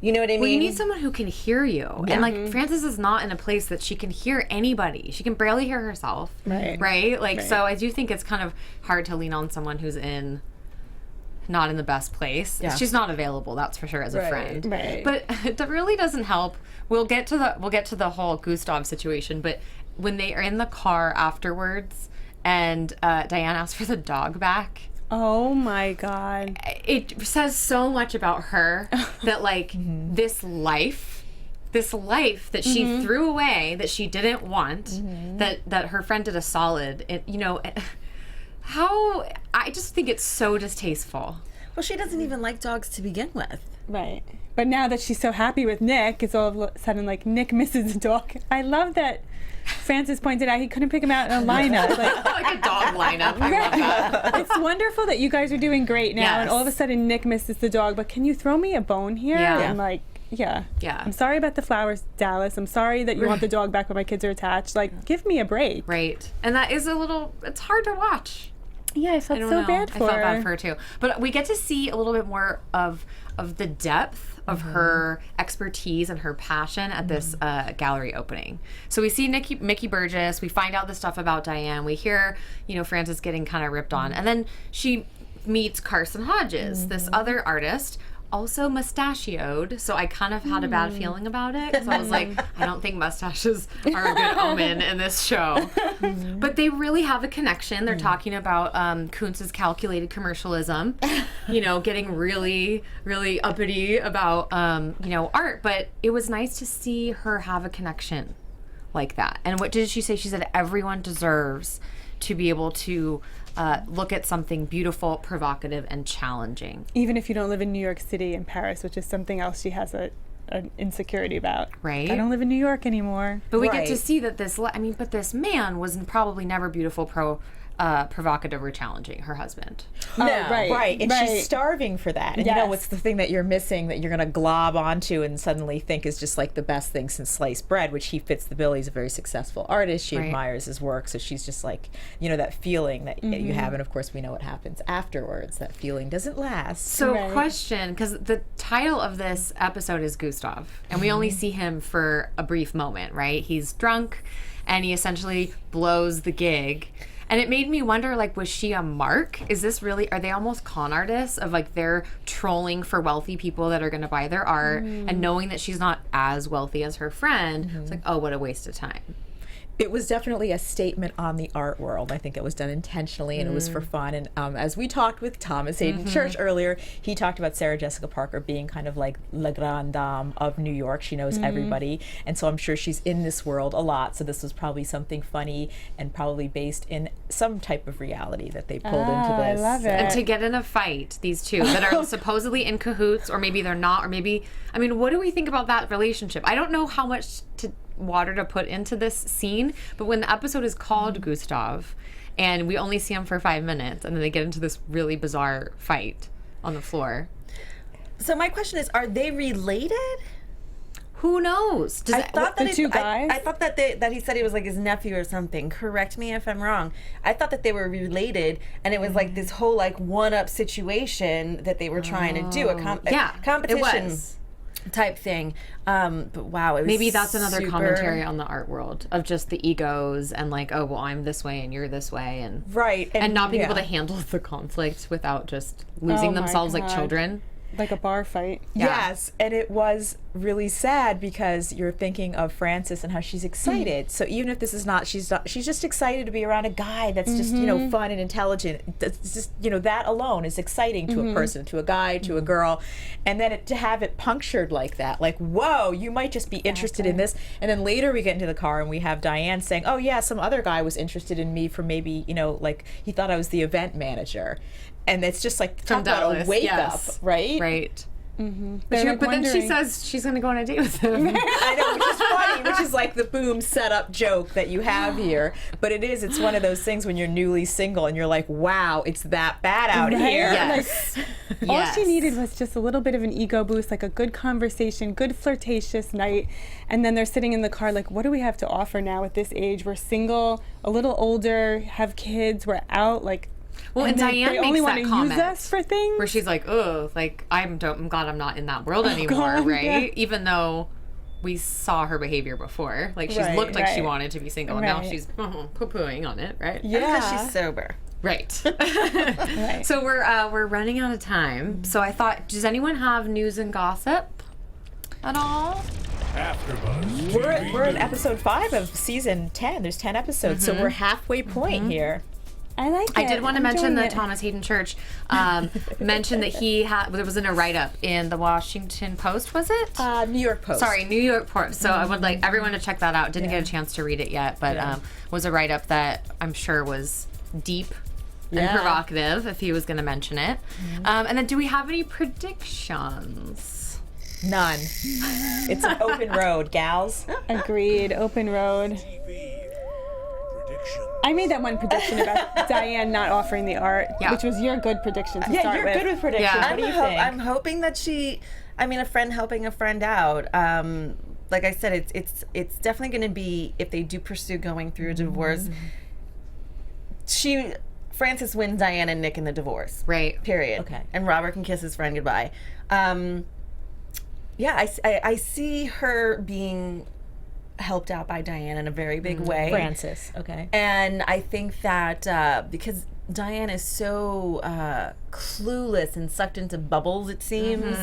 You know what I mean? Well, you need someone who can hear you. And like Frances is not in a place that she can hear anybody. She can barely hear herself. Right? Like, so I do think it's kind of hard to lean on someone who's not in the best place. Yeah. She's not available, that's for sure, as a friend. Right. But it really doesn't help. We'll get to the whole Gustav situation, but when they are in the car afterwards and Diane asks for the dog back, Oh my God. it says so much about her that like this life that she threw away, that she didn't want, that her friend did a solid, you know, how, I just think it's so distasteful. Well, she doesn't even like dogs to begin with. Right. But now that she's so happy with Nick, it's all of a sudden like Nick misses the dog. I love that Frances pointed out he couldn't pick him out in a lineup. Like, Like a dog lineup. I love that. it's wonderful that you guys are doing great now, and all of a sudden Nick misses the dog. But can you throw me a bone here? Yeah. And like, yeah. Yeah. I'm sorry about the flowers, Dallas. I'm sorry that you want the dog back when my kids are attached. Like, give me a break. Right. And that is it's hard to watch. Yeah, I felt I don't so know. bad for I felt her. bad for her too. But we get to see a little bit more of the depth of her expertise and her passion at this gallery opening. So we see Mickey Burgess. We find out the stuff about Diane. We hear, you know, Frances getting kind of ripped on, and then she meets Carson Hodges, this other artist, also mustachioed. So I kind of had a bad feeling about it. So I was like, I don't think mustaches are a good omen in this show. But they really have a connection. They're talking about Kuntz's calculated commercialism, you know, getting really, really uppity about, you know, art. But it was nice to see her have a connection like that. And what did she say? She said everyone deserves to be able to look at something beautiful, provocative, and challenging. Even if you don't live in New York City and Paris, which is something else she has an insecurity about. Right. I don't live in New York anymore. But we get to see that but this man was probably never beautiful, provocative, or challenging, her husband. No, right, And right. she's starving for that. And you know what's the thing that you're missing that you're going to glob onto and suddenly think is just like the best thing since sliced bread, which he fits the bill. He's a very successful artist. She admires his work. So she's just like, you know, that feeling that you have. And of course, we know what happens afterwards. That feeling doesn't last. So question, because the title of this episode is Gustav, and we only see him for a brief moment, right? He's drunk, and he essentially blows the gig. And it made me wonder, like, was she a mark? Is this really, are they almost con artists of like they're trolling for wealthy people that are going to buy their art, and knowing that she's not as wealthy as her friend, it's like, oh, what a waste of time. It was definitely a statement on the art world. I think it was done intentionally, and it was for fun. And as we talked with Thomas Haden Church earlier, he talked about Sarah Jessica Parker being kind of like la grande dame of New York. She knows everybody, and so I'm sure she's in this world a lot. So this was probably something funny and probably based in some type of reality that they pulled into this. I love it. And to get in a fight, these two that are supposedly in cahoots, or maybe they're not, or maybe, I mean, what do we think about that relationship? I don't know how much water to put into this scene, but when the episode is called Gustav, and we only see him for 5 minutes, and then they get into this really bizarre fight on the floor. So my question is, are they related? Who knows? I thought that the two guys? I thought that he said he was like his nephew or something. Correct me if I'm wrong. I thought that they were related, and it was like this whole like one-up situation that they were trying to do, a competition. It was. Type thing, but wow, it was Maybe that's another super... commentary on the art world of just the egos and like, oh well, I'm this way and you're this way, and Right. and not being able to handle the conflict without just losing Oh my themselves like God. children. like a bar fight. Yes, and it was really sad because you're thinking of Frances and how she's excited. So even if this is not, she's just excited to be around a guy that's just, you know, fun and intelligent. That's just, you know, that alone is exciting to a person, to a guy, to a girl. And then to have it punctured like that, like, whoa, you might just be interested in this. And then later we get into the car and we have Diane saying, oh yeah, some other guy was interested in me for maybe, you know, like he thought I was the event manager. And it's just like, talk about a wake up, right? Right. But Then she says she's going to go on a date with him. I know, which is funny, which is like the boom setup joke that you have here. But it's one of those things when you're newly single and you're like, wow, it's that bad out here. Yes. All she needed was just a little bit of an ego boost, like a good conversation, good flirtatious night. And then they're sitting in the car like, what do we have to offer now at this age? We're single, a little older, have kids, we're out, like... Well, and Diane they makes only that want to comment use us for things where she's like, "Oh, like I'm glad I'm not in that world anymore, God, right?" yeah. Even though we saw her behavior before, like she's looked like she wanted to be single, and now she's poo-pooing on it, right? Yeah, because she's sober. Right. So we're running out of time. So I thought, does anyone have news and gossip at all? AfterBuzz We're in episode 5 of season 10. There's 10 episodes, so we're halfway point here. I like it. I did want to I'm mention enjoying that it. Thomas Haden Church mentioned that there was in a write-up in the Washington Post, was it? New York Post. Sorry, New York Post. So I would like everyone to check that out. Didn't get a chance to read it yet, but was a write-up that I'm sure was deep and provocative if he was going to mention it. And then do we have any predictions? None. It's an open road, gals. Agreed. Open road. I made that one prediction about Diane not offering the art, which was your good prediction to Yeah, start you're with. good with predictions. Yeah. What do you think? I'm hoping that a friend helping a friend out. Like I said, it's definitely going to be, if they do pursue going through a divorce, Frances wins Diane and Nick in the divorce. Right. Period. Okay. And Robert can kiss his friend goodbye. I see her being helped out by Diane in a very big way. Frances. Okay. And I think that because Diane is so clueless and sucked into bubbles, it seems,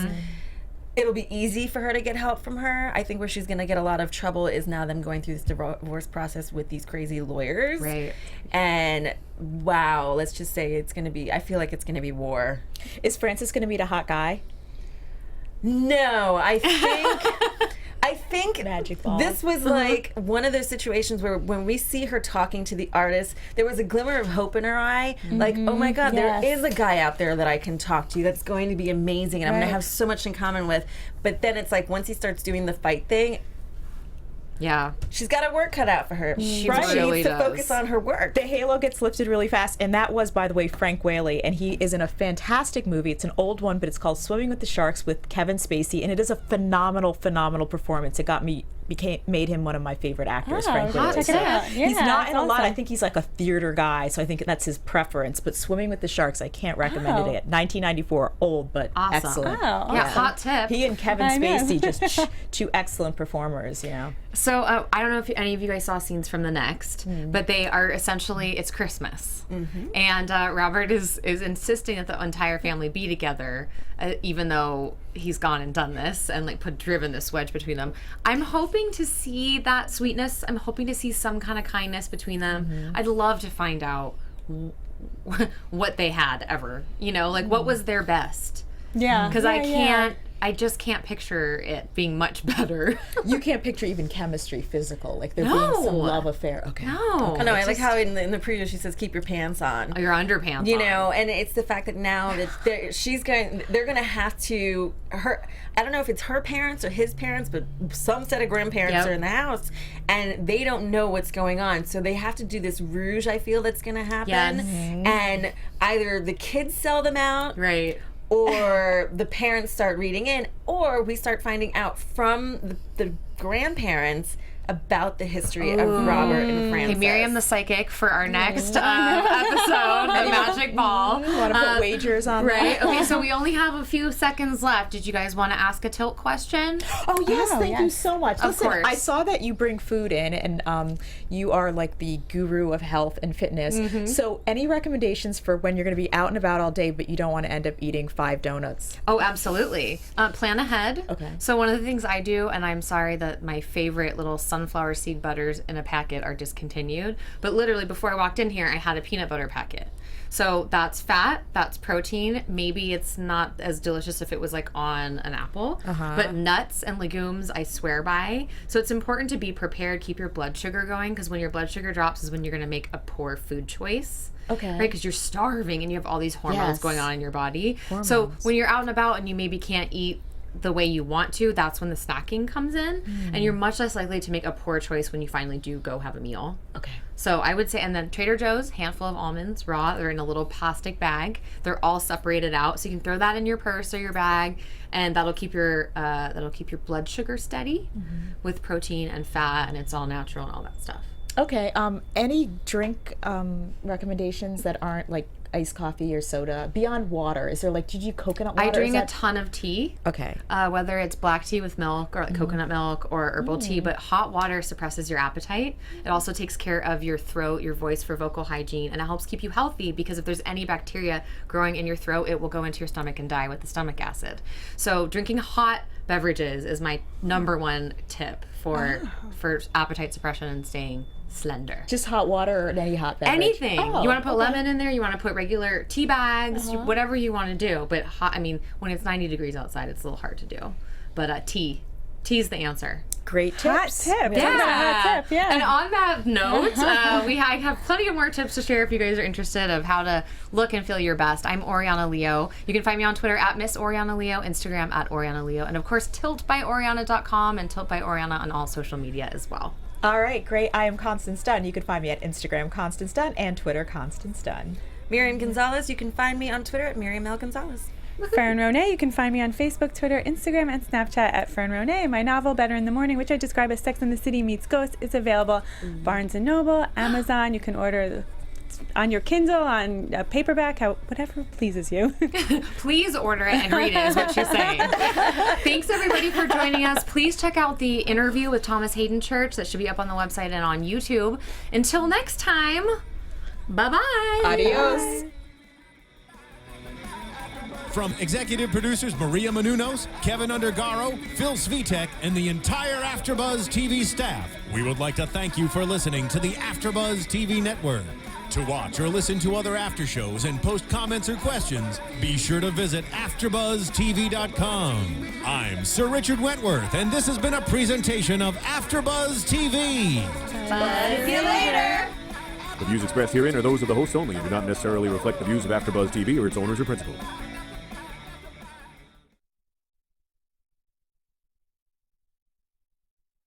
it'll be easy for her to get help from her. I think where she's going to get a lot of trouble is now them going through this divorce process with these crazy lawyers. Right. And wow, let's just say I feel like it's going to be war. Is Frances going to meet a hot guy? No, I think Magic ball. this was like one of those situations where when we see her talking to the artist, there was a glimmer of hope in her eye. Like, oh my God, there is a guy out there that I can talk to that's going to be amazing and I'm going to have so much in common with. But then it's like once he starts doing the fight thing, Yeah. she's got a work cut out for her. She really needs to does. focus on her work. The halo gets lifted really fast, and that was, by the way, Frank Whaley, and he is in a fantastic movie. It's an old one, but it's called Swimming with the Sharks with Kevin Spacey, and it is a phenomenal performance. It made him one of my favorite actors, Frank Whaley. Check it out. Yeah, He's not in a lot. awesome. I think he's like a theater guy, so I think that's his preference. But Swimming with the Sharks, I can't recommend it. 1994, old but excellent. Oh, Yeah, hot tip. He and Kevin I know. Spacey, just two excellent performers, you know. So I don't know if any of you guys saw scenes from the next, but they are essentially, it's Christmas. And Robert is insisting that the entire family be together, even though he's gone and done this and like driven this wedge between them. I'm hoping to see that sweetness. I'm hoping to see some kind of kindness between them. I'd love to find out what they had ever, like what was their best. Yeah. Because I just can't picture it being much better. You can't picture even chemistry, physical, like there being some love affair. Okay. No. I know. I like how in the preview she says, "Keep your pants on." Your underpants. You on. know, and it's the fact that now that they're going to have to, I don't know if it's her parents or his parents, but some set of grandparents are in the house and they don't know what's going on. So they have to do this rouge, I feel, that's going to happen. Yes. And either the kids sell them out. Right. Or the parents start reading in, or we start finding out from the grandparents about the history of Robert and Frances. Hey, Miriam the psychic for our next episode, the magic ball. Want to put wagers on Right. that? Okay, so we only have a few seconds left. Did you guys want to ask a tilt question? Oh yes, thank you so much. Of Listen, course. I saw that you bring food in, and you are like the guru of health and fitness. So, any recommendations for when you're going to be out and about all day, but you don't want to end up eating 5 donuts? Oh, absolutely. Plan ahead. Okay. So one of the things I do, and I'm sorry that my favorite little sunflower seed butters in a packet are discontinued, but literally before I walked in here, I had a peanut butter packet. So that's fat, that's protein. Maybe it's not as delicious if it was like on an apple, but nuts and legumes I swear by. So it's important to be prepared, keep your blood sugar going, because when your blood sugar drops is when you're going to make a poor food choice. Okay. Right, because you're starving and you have all these hormones Yes. going on in your body. So when you're out and about and you maybe can't eat the way you want to, that's when the snacking comes in, and you're much less likely to make a poor choice when you finally do go have a meal. Okay. So I would say, and then Trader Joe's, handful of almonds, raw. They're in a little plastic bag. They're all separated out, so you can throw that in your purse or your bag, and that'll keep your blood sugar steady with protein and fat, and it's all natural and all that stuff. Okay. Any drink recommendations that aren't like iced coffee or soda beyond water? Is there like, did you coconut water? I drink a ton of tea. Okay. Whether it's black tea with milk or like coconut milk or herbal tea, but hot water suppresses your appetite. It also takes care of your throat, your voice for vocal hygiene, and it helps keep you healthy because if there's any bacteria growing in your throat, it will go into your stomach and die with the stomach acid. So drinking hot beverages is my number one tip for appetite suppression and staying slender. Just hot water or any hot beverage? Anything. Oh, You want to put okay. lemon in there, you want to put regular tea bags, whatever you want to do. But hot, I mean, when it's 90 degrees outside, it's a little hard to do. But tea's the answer. Great Hot tips. tip. Yeah. Hot tip, yeah. And on that note, I have plenty of more tips to share if you guys are interested of how to look and feel your best. I'm Oriana Leo. You can find me on Twitter at Miss Oriana Leo, Instagram at Oriana Leo, and of course tiltbyoriana.com and Tilt by Oriana on all social media as well. All right, great. I am Constance Dunn. You can find me at Instagram, Constance Dunn, and Twitter, Constance Dunn. Miriam Gonzalez, you can find me on Twitter at Miriam L. Gonzalez. Fern Ronay, you can find me on Facebook, Twitter, Instagram, and Snapchat at Fern Ronay. My novel, Better in the Morning, which I describe as Sex and the City meets Ghost, is available Barnes & Noble, Amazon. You can order on your Kindle, on a paperback, whatever pleases you. Please order it and read it is what she's saying. Thanks everybody for joining us. Please check out the interview with Thomas Haden Church. That should be up on the website and on YouTube. Until next time, bye-bye. Adios. From executive producers Maria Menounos, Kevin Undergaro, Phil Svitek, and the entire AfterBuzz TV staff, we would like to thank you for listening to the AfterBuzz TV network. To watch or listen to other after shows and post comments or questions, be sure to visit AfterBuzzTV.com. I'm Sir Richard Wentworth, and this has been a presentation of AfterBuzz TV. Buzz you later. The views expressed herein are those of the hosts only and do not necessarily reflect the views of AfterBuzz TV or its owners or principals.